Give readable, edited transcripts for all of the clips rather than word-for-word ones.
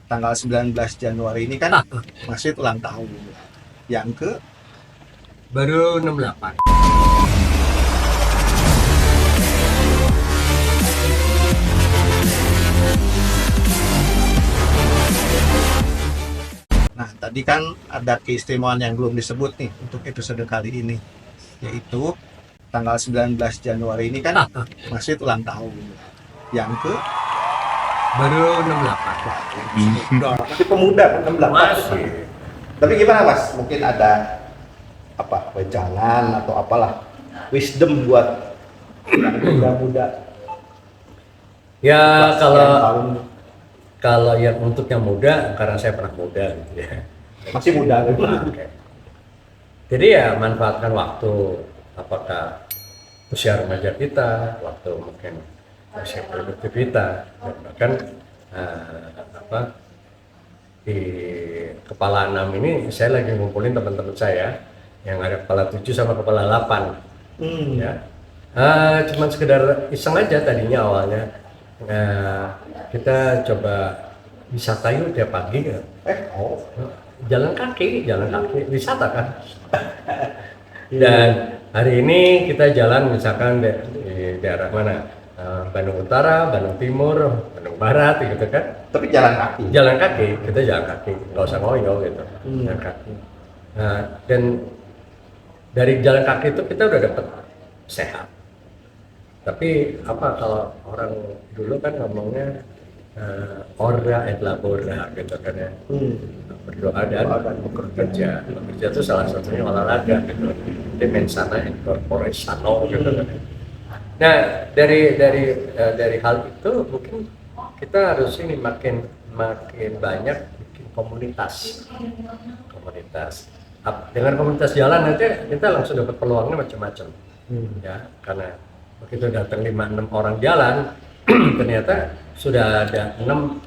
tanggal 19 Januari ini kan masih ulang tahun. Yang ke Baru 68. Nah, tadi kan ada keistimewaan yang belum disebut nih untuk episode kali ini, yaitu tanggal 19 Januari ini kan masih ulang tahun. Yang ke Baru 68. masih pemuda kan 68. Masih. Tapi gimana Mas? Mungkin ada apa wejangan atau apalah wisdom buat yang muda-muda Ya sekian tahun. kalau yang untuk yang muda, karena saya pernah muda gitu ya. Masih muda gitu. Oke. Jadi ya manfaatkan waktu, apakah usia remaja kita, waktu mungkin usia produktif kita, dan bahkan apa di kepala 6 ini saya lagi ngumpulin teman-teman saya yang ada kepala 7 sama kepala 8 ya. Cuman sekedar iseng aja tadinya awalnya. Kita coba wisata yuk tiap pagi ya. Jalan kaki wisata kan. Dan hari ini kita jalan misalkan di daerah mana, Bandung Utara, Bandung Timur, Bandung Barat gitu kan. Tapi jalan kaki. Jalan kaki, kita jalan kaki, nggak usah ngoyo gitu. Jalan kaki. Nah, dan dari jalan kaki itu kita udah dapet sehat. Tapi apa kalau orang dulu kan ngomongnya ora et labora gitu kan ya. Berdoa dan bekerja. Bekerja itu salah satunya olahraga gitu. Jadi mensana in corpore sano gitu kan. Nah, dari hal itu mungkin kita harus ini makin banyak bikin komunitas. Dengan komunitas jalan nanti kita langsung dapat peluangnya macam-macam. Ya, karena begitu datang 5-6 orang jalan, ternyata sudah ada 6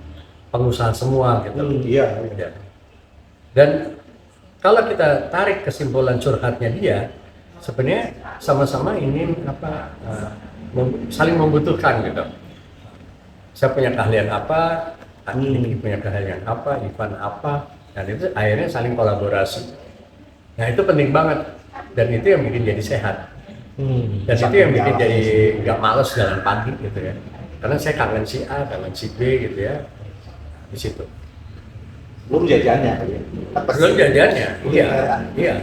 pengusaha semua gitu. Iya. Dan kalau kita tarik kesimpulan curhatnya dia, sebenarnya sama-sama ingin saling membutuhkan gitu. Saya punya keahlian apa, ini punya keahlian apa, Ivan apa, dan itu akhirnya saling kolaborasi. Nah itu penting banget, dan itu yang bikin jadi sehat. Dan itu yang bikin jadi nggak males jalan pagi gitu ya. Karena saya kangen si A, kangen si B gitu ya, di situ. Belum jajannya. Belum jajannya, iya.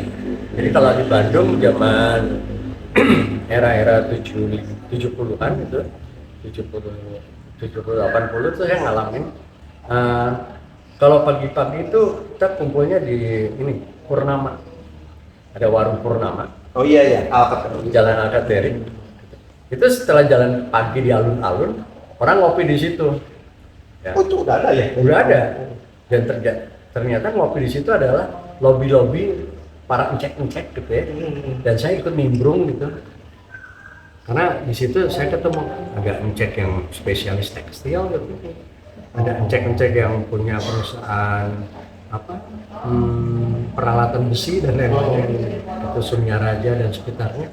Jadi kalau di Bandung zaman era 70-an gitu, 70 80 tuh saya ngalamin. Kalau pagi-pagi itu kita kumpulnya di ini Purnama, ada warung Purnama. Oh iya, Jalan Alkateri. Itu setelah jalan pagi di alun-alun, orang ngopi di situ. Ya. Oh itu udah ada ya? Udah ada. Dan ternyata ngopi di situ adalah lobby para encek-encek gitu ya. Dan saya ikut nimbrung gitu. Karena di situ saya ketemu agak encek yang spesialis tekstil gitu. Ada encek-encek yang punya perusahaan peralatan besi dan lain-lain. Itu Sunyaraja dan sekitarnya.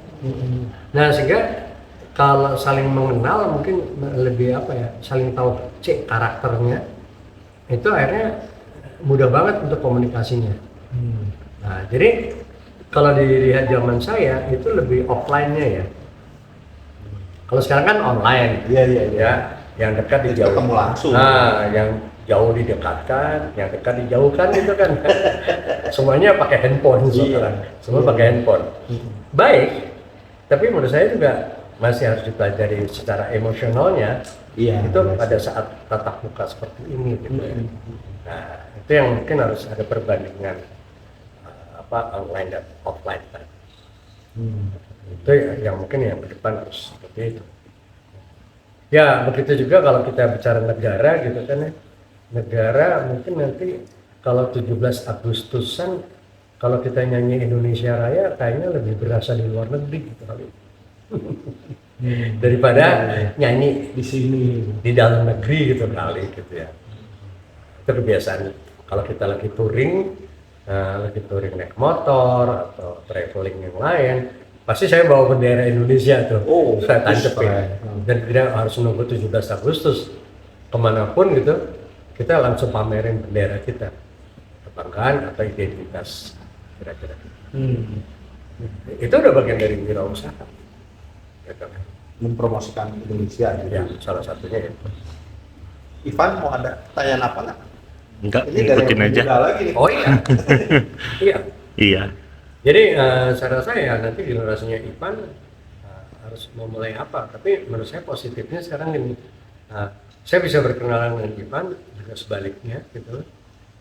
Nah, sehingga kalau saling mengenal mungkin lebih saling tahu karakternya. Itu akhirnya mudah banget untuk komunikasinya. Nah, jadi kalau dilihat zaman saya itu lebih offline-nya ya. Kalau sekarang kan online. Iya. Ya, yang dekat dijauh. Ketemu langsung. Nah, yang jauh didekatkan, yang dekat dijauhkan itu kan. Semuanya pakai handphone sekarang. Semua pakai handphone. Baik, tapi menurut saya juga masih harus dipelajari secara emosionalnya. Iya. Itu pada saat tatap muka seperti ini gitu ya. Nah, itu yang mungkin harus ada perbandingan online dan offline kan. Itu yang mungkin yang ke depan harus seperti itu. Ya, begitu juga kalau kita bicara negara gitu kan ya. Negara mungkin nanti kalau 17 Agustusan kalau kita nyanyi Indonesia Raya kayaknya lebih berasa di luar negeri gitu kali. Daripada nyanyi Di sini. di dalam negeri gitu kali gitu ya. Itu kebiasaan kalau kita lagi touring naik motor atau traveling yang lain, pasti saya bawa bendera Indonesia tuh. Saya tancepin. Dan tidak harus nunggu 17 Agustus kemanapun gitu. kita langsung pamerin bendera kita, kebanggaan atau identitas kira-kira. Itu udah bagian dari wirausaha, gitu kan. Mempromosikan Indonesia gitu. Ya, salah satunya itu. Ivan mau ada pertanyaan apa nggak? Enggak, Ini dari ikutin yang aja. muda lagi nih. Oh iya, iya. Iya. Jadi saya rasa ya nanti generasinya Ivan harus memulai apa. Tapi menurut saya positifnya sekarang ini, saya bisa berkenalan dengan Ivan juga sebaliknya gitu,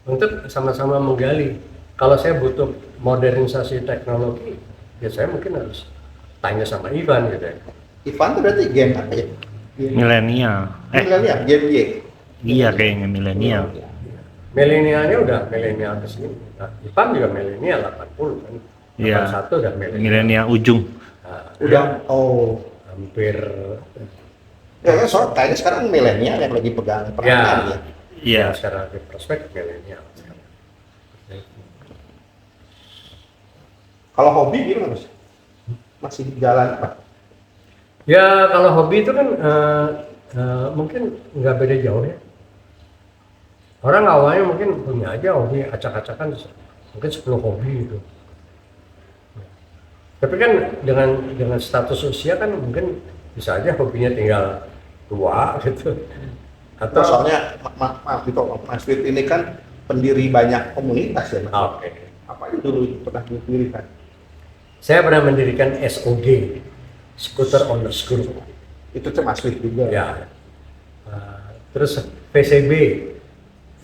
untuk sama-sama menggali. Kalau saya butuh modernisasi teknologi, ya saya mungkin harus tanya sama Ivan gitu ya. Ivan tuh berarti gen apa ya? Milenial. Milenial, gen Y. Iya kayaknya milenial. Milenialnya udah milenial kesini. Nah, Ivan juga milenial 80 kan. Iya. 81 udah milenial. Milenial ujung. Nah, Udah, oh. hampir Ya kan soal kayaknya sekarang milenial yang lagi pegang peranan ya. Iya. secara di prospek milenial sekarang. Kalau hobi gimana Mas? Masih jalan Pak? Ya kalau hobi itu kan mungkin nggak beda jauh ya. Orang awalnya mungkin punya aja hobi acak-acakan, mungkin 10 hobi gitu. Tapi kan dengan status usia kan mungkin bisa aja hobinya tinggal tua gitu. Atau Atau soalnya maaf gitu, Mas Fit ini kan pendiri banyak komunitas ya Mas. oke. Apa itu dulu pernah didirikan? Saya pernah mendirikan SOG, Scooter Owners Group. Itu tuh Mas Fit juga. Ya. Terus VCB,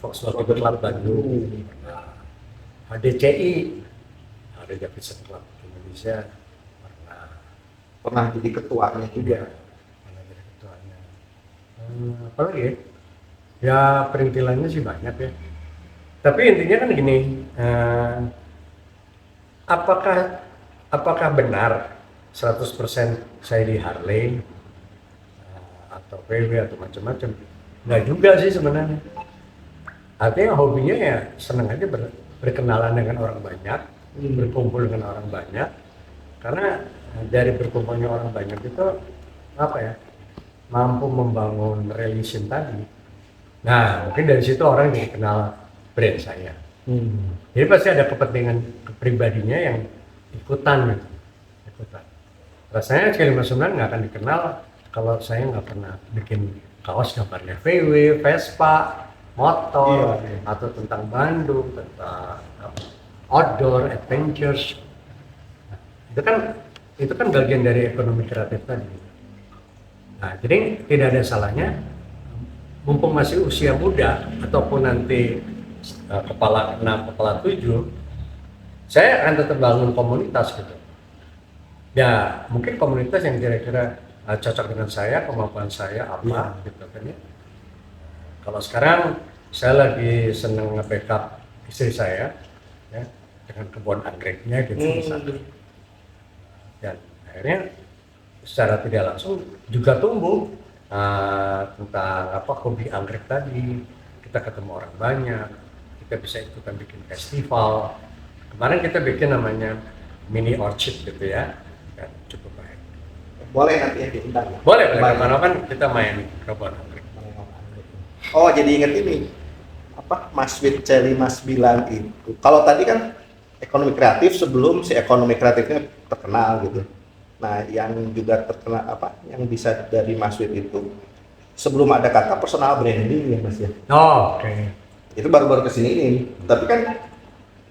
Volkswagen Club Bandung. HDCI, ada Davidson Club Indonesia. Pernah jadi ketuanya juga. Pernah jadi ketuanya. Apa lagi ya? Ya perintilannya sih banyak ya. Tapi intinya kan gini, apakah benar 100% saya di Harley atau PW atau macam-macam? Nggak juga sih sebenarnya. Artinya hobinya ya senang aja berkenalan dengan orang banyak, berkumpul dengan orang banyak. Karena dari berkumpulnya orang banyak itu apa ya, mampu membangun relation tadi. Nah mungkin dari situ orang jadi kenal brand saya. Jadi pasti ada kepentingan pribadinya yang ikutan gitu. Rasanya C59 nggak akan dikenal kalau saya nggak pernah bikin kaos gambarnya VW, Vespa, motor, atau tentang Bandung, tentang outdoor adventures. Nah, itu kan bagian dari ekonomi kreatif tadi. Nah, jadi tidak ada salahnya, mumpung masih usia muda ataupun nanti kepala 6, kepala 7, saya akan tetap bangun komunitas gitu. Ya, mungkin komunitas yang kira-kira cocok dengan saya, kemampuan saya apa gitu kan ya. Kalau sekarang saya lagi seneng nge-backup istri saya ya, dengan kebun anggreknya gitu misalnya. Dan akhirnya secara tidak langsung juga tumbuh tentang apa hobi anggrek tadi. Kita ketemu orang banyak, kita bisa ikutan bikin festival. Kemarin kita bikin namanya mini orchid gitu ya, kan cukup baik. Boleh nanti yang diundang ya? Boleh, kapan-kapan kita main kebun anggrek. Oh jadi inget ini apa Mas Fit C59 itu. Kalau tadi kan ekonomi kreatif sebelum si ekonomi kreatifnya terkenal gitu. Nah yang juga terkenal apa yang bisa dari Mas Fit itu sebelum ada kata personal branding ya Mas ya. Oh, oke. Itu baru-baru kesini ini. Tapi kan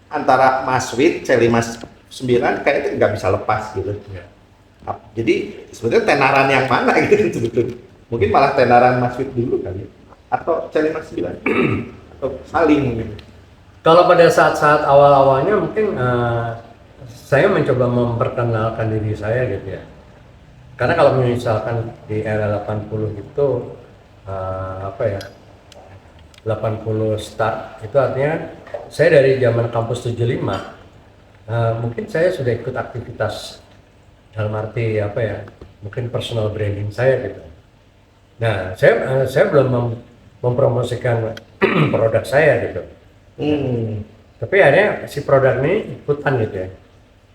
antara Mas Fit C59 kayaknya nggak bisa lepas gitu. Ya. Jadi sebetulnya tenaran yang mana gitu sebetulnya. Mungkin malah tenaran Mas Fit dulu kali ya. Atau C59 atau saling gitu. Kalau pada saat-saat awal-awalnya mungkin saya mencoba memperkenalkan diri saya gitu ya. Karena kalau misalkan di era 80 itu apa ya, 80 start itu artinya saya dari zaman kampus 75 mungkin saya sudah ikut aktivitas dalam arti apa ya, mungkin personal branding saya gitu. Nah saya belum mempromosikan produk saya gitu. Tapi akhirnya si produk ini ikutan gitu ya.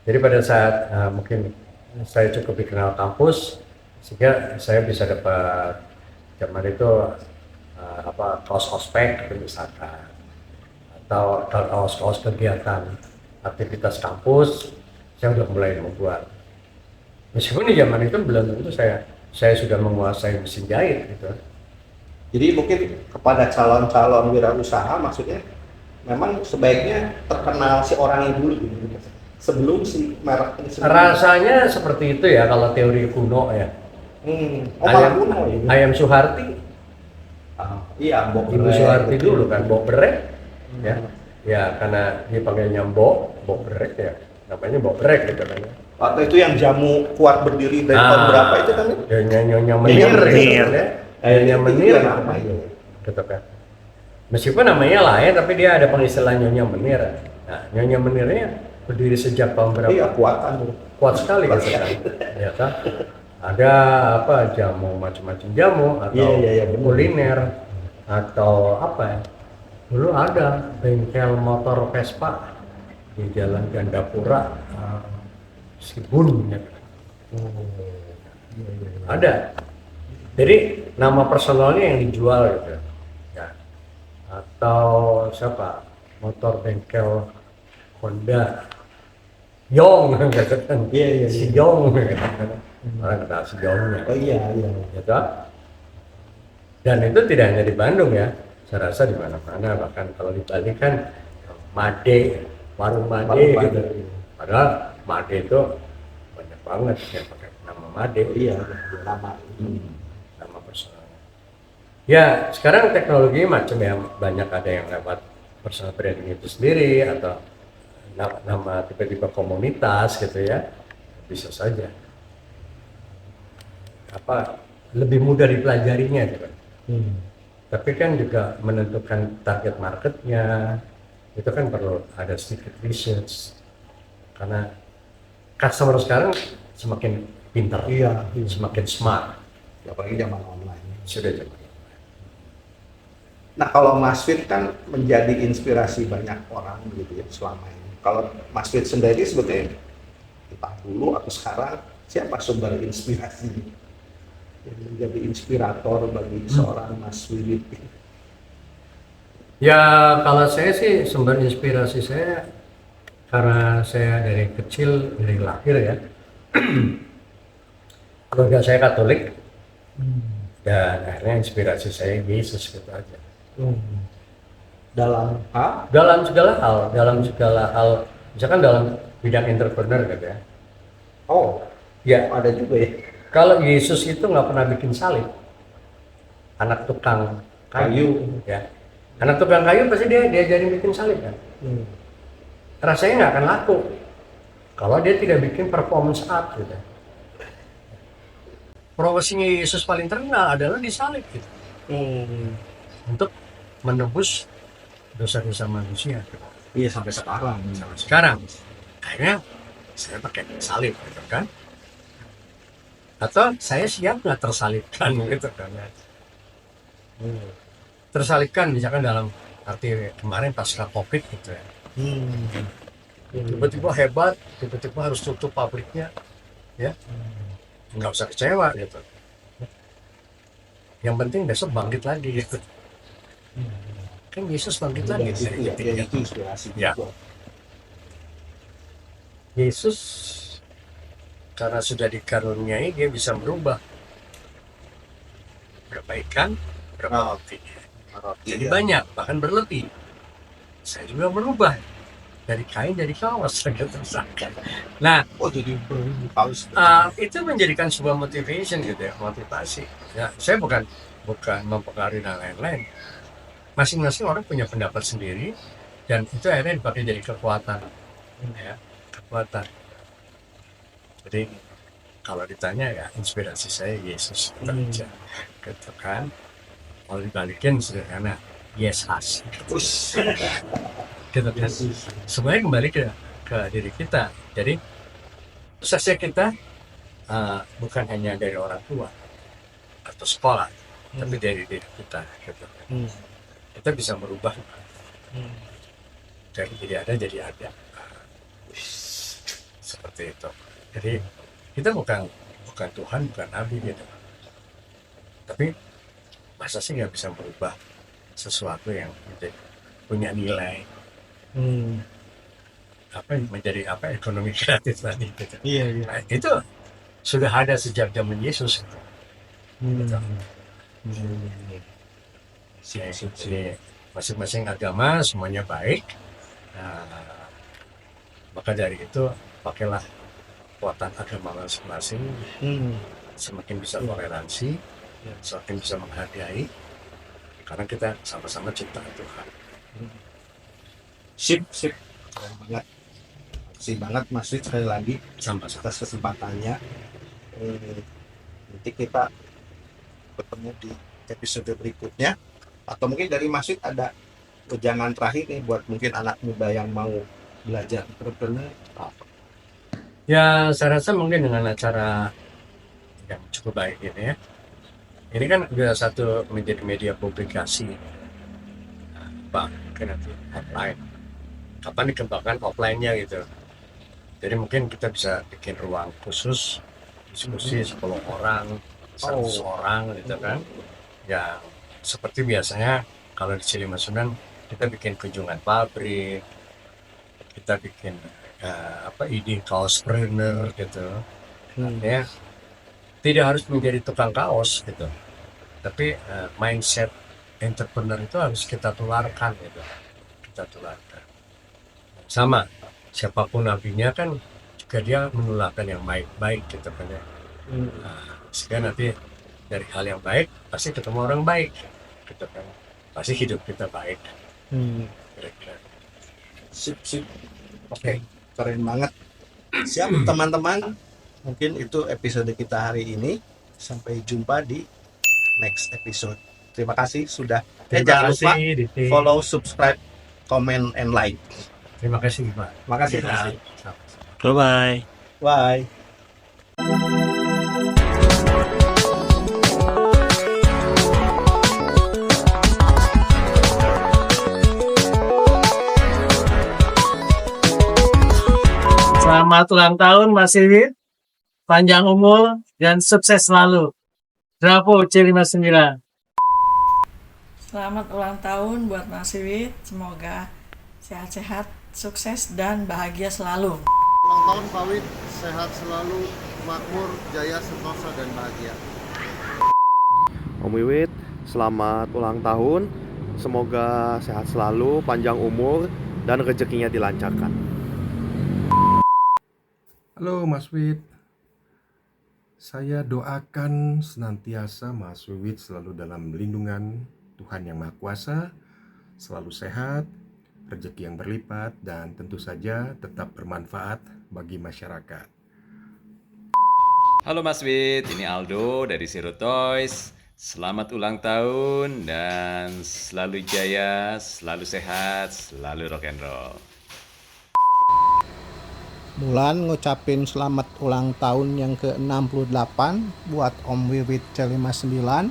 Jadi pada saat mungkin saya cukup dikenal kampus, sehingga saya bisa dapat zaman itu kaos ospek gitu misalkan, atau kaos kegiatan aktivitas kampus, saya udah mulai membuat. Meskipun di zaman itu belum tentu saya sudah menguasai mesin jahit gitu. Jadi mungkin kepada calon-calon wirausaha maksudnya memang sebaiknya terkenal si orangnya dulu gitu. Sebelum si merek ini sendiri. Rasanya seperti itu ya kalau teori kuno ya. Oh malah kuno ya. Ayam Suharti, Iya, Mbok Ibu Brek, Suharti gitu. dulu kan, Mbok Brek, ya, ya karena dipanggilnya Mbok Brek ya, namanya Mbok Brek gitu kan. Atau itu yang jamu kuat berdiri dari tahun berapa itu kan? Ya, nyonya menir Menir. gitu kan ya. Nyonya Itu menir juga namanya. gitu kan. Meskipun namanya lain tapi dia ada pengistilah nyonya menir. Nah, nyonya menirnya berdiri sejak tahun berapa? Iya, kuatan tuh. Kuat sekali Kuat gitu kan. sekali. Ya kan? Ada jamu macam-macam jamu atau Iya, benar. kuliner atau apa ya? Dulu ada bengkel motor Vespa di Jalan Gandapura, Sibun ya. Ada. Jadi nama personalnya yang dijual gitu. Ya. Atau siapa? Motor bengkel Honda Yong gitu kan. Iya. Si Yong gitu kan. Orang kenal si Yongnya. Oh iya. Gitu. Dan itu tidak hanya di Bandung ya. Saya rasa di mana-mana, bahkan kalau di Bali kan Made, warung Made gitu. Padahal Made itu banyak banget yang pakai nama Made. Iya, nama. Nama personalnya. Ya, sekarang teknologi macam ya, banyak ada yang lewat personal branding itu sendiri atau nama tiba-tiba komunitas gitu ya. Bisa saja. Lebih mudah dipelajarinya gitu. Tapi kan juga menentukan target marketnya, itu kan perlu ada sedikit research karena customer sekarang semakin pintar, semakin smart, Apalagi zaman online. sudah jadi. Nah kalau Mas Fit kan menjadi inspirasi banyak orang gitu ya selama ini. Kalau Mas Fit sendiri sebetulnya entah dulu atau sekarang siapa sumber inspirasi yang menjadi inspirator bagi seorang Mas Willy? Ya kalau saya sih sumber inspirasi saya karena saya dari kecil, dari lahir ya, keluarga saya Katolik dan akhirnya inspirasi saya Yesus gitu aja. Dalam Dalam segala hal, misalkan dalam bidang entrepreneur gitu ya. Oh Ya, ada juga ya. kalau Yesus itu nggak pernah bikin salib, anak tukang kayu, ya. Anak tukang kayu pasti dia diajarin bikin salib kan. Rasanya nggak akan laku kalau dia tidak bikin performance art gitu. Profesinya Yesus paling terkenal adalah disalib gitu. Untuk menebus dosa-dosa manusia. Iya sampai sekarang. Sampai sekarang, akhirnya saya pakai salib gitu kan. Atau saya siap nggak tersalibkan gitu kan. Tersalibkan misalkan dalam arti kemarin pasca COVID gitu ya. Tiba-tiba hebat, tiba-tiba harus tutup pabriknya, ya nggak usah kecewa gitu. Yang penting besok bangkit lagi gitu. Kan Yesus bangkit lagi dari ketiga. Itu inspirasi. Ya. Yesus karena sudah dikaruniai dia bisa merubah berapa ikan, berapa roti. Jadi banyak, bahkan berlebih. Saya juga berubah dari kain jadi kaos gitu. Nah, jadi kaos. itu menjadikan sebuah motivation gitu ya, motivasi. Ya, saya bukan mempengaruhi dan lain-lain. Masing-masing orang punya pendapat sendiri dan itu akhirnya dipakai jadi kekuatan. Ya, kekuatan. Jadi kalau ditanya ya inspirasi saya Yesus aja, gitu kan. Kalau dibalikin sederhana, Yesus. Gitu kan. Semuanya kembali ke diri kita. Jadi suksesnya kita bukan hanya dari orang tua atau sekolah, tapi dari diri kita. Gitu. Kita bisa merubah dari tidak ada jadi ada. Seperti itu. Jadi kita bukan Tuhan, bukan Nabi gitu. Tapi masa sih nggak bisa merubah sesuatu yang punya nilai menjadi ekonomi kreatif tadi gitu. Iya, iya. Nah, itu sudah ada sejak zaman Yesus gitu. Gitu. Jadi masing-masing agama semuanya baik. Nah, maka dari itu pakailah kekuatan agama masing-masing, semakin bisa toleransi, semakin bisa menghargai, karena kita sama-sama ciptaan Tuhan. Sip. Keren banget. Makasih banget Mas Wid sekali lagi Sama-sama. atas kesempatannya. Nanti kita bertemu di episode berikutnya. Atau mungkin dari Mas Wid ada wejangan terakhir nih buat mungkin anak muda yang mau belajar entrepreneur. Ya, saya rasa mungkin dengan acara yang cukup baik ini ya. Ini kan juga satu menjadi media publikasi, mungkin nanti offline. Kapan dikembangkan offline-nya gitu. Jadi mungkin kita bisa bikin ruang khusus, diskusi 10 orang, 100 orang gitu kan. Ya, seperti biasanya kalau di Cilimasundan kita bikin kunjungan pabrik, kita bikin ide kaospreneur gitu. Artinya tidak harus menjadi tukang kaos gitu, tapi mindset entrepreneur itu harus kita tularkan gitu, kita tularkan. Sama siapapun nabinya kan juga dia menularkan yang baik-baik gitu kan ya. Sehingga nanti dari hal yang baik pasti ketemu orang baik gitu kan, pasti hidup kita baik. Kira-kira. Sip. Oke. Keren banget. Siap teman-teman. Mungkin itu episode kita hari ini. Sampai jumpa di next episode. Terima kasih sudah. Jangan lupa Diti. follow, subscribe, comment, and like. Terima kasih Pak. Makasih. Bye-bye. Bye. Selamat ulang tahun Mas Iwit, panjang umur dan sukses selalu. Bravo C59. Selamat ulang tahun buat Mas Iwit, semoga sehat-sehat, sukses dan bahagia selalu. Ulang tahun Pak Wid, sehat selalu, makmur, jaya, sentosa, dan bahagia. Om Wiwit, selamat ulang tahun. Semoga sehat selalu, panjang umur, dan rezekinya dilancarkan. Halo Mas Wid, saya doakan senantiasa Mas Wiwit selalu dalam lindungan Tuhan Yang Maha Kuasa, selalu sehat, rezeki yang berlipat, dan tentu saja tetap bermanfaat bagi masyarakat. Halo Mas Wid, ini Aldo dari Zero Toys. Selamat ulang tahun dan selalu jaya, selalu sehat, selalu rock and roll. Mulan ngucapin selamat ulang tahun yang ke-68 buat Om Wiwit C59.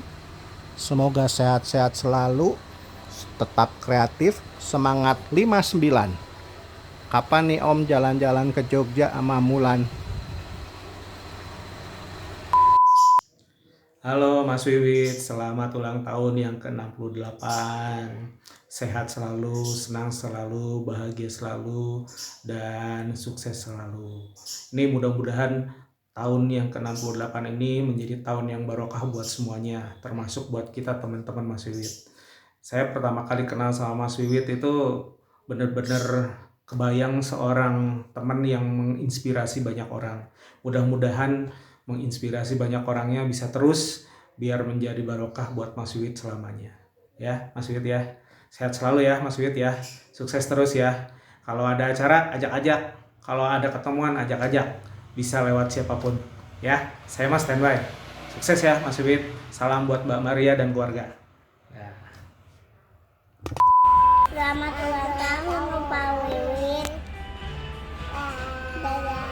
Semoga sehat-sehat selalu, tetap kreatif, semangat 59. Kapan nih Om jalan-jalan ke Jogja sama Mulan? Halo Mas Wiwit, selamat ulang tahun yang ke-68. Sehat selalu, senang selalu, bahagia selalu, dan sukses selalu. Ini mudah-mudahan tahun yang ke-68 ini menjadi tahun yang barokah buat semuanya, termasuk buat kita teman-teman Mas Wiwit. Saya pertama kali kenal sama Mas Wiwit itu benar-benar kebayang seorang teman yang menginspirasi banyak orang. Mudah-mudahan menginspirasi banyak orangnya bisa terus biar menjadi barokah buat Mas Wiwit selamanya. Ya, Mas Wiwit ya. Sehat selalu ya Mas Wiwit ya. Sukses terus ya. Kalau ada acara ajak-ajak. Kalau ada ketemuan ajak-ajak. Bisa lewat siapapun. Ya, saya mas standby. Sukses ya Mas Wiwit. Salam buat Mbak Maria dan keluarga. Ya. Selamat ulang tahun Pak Wiwit. Dadah.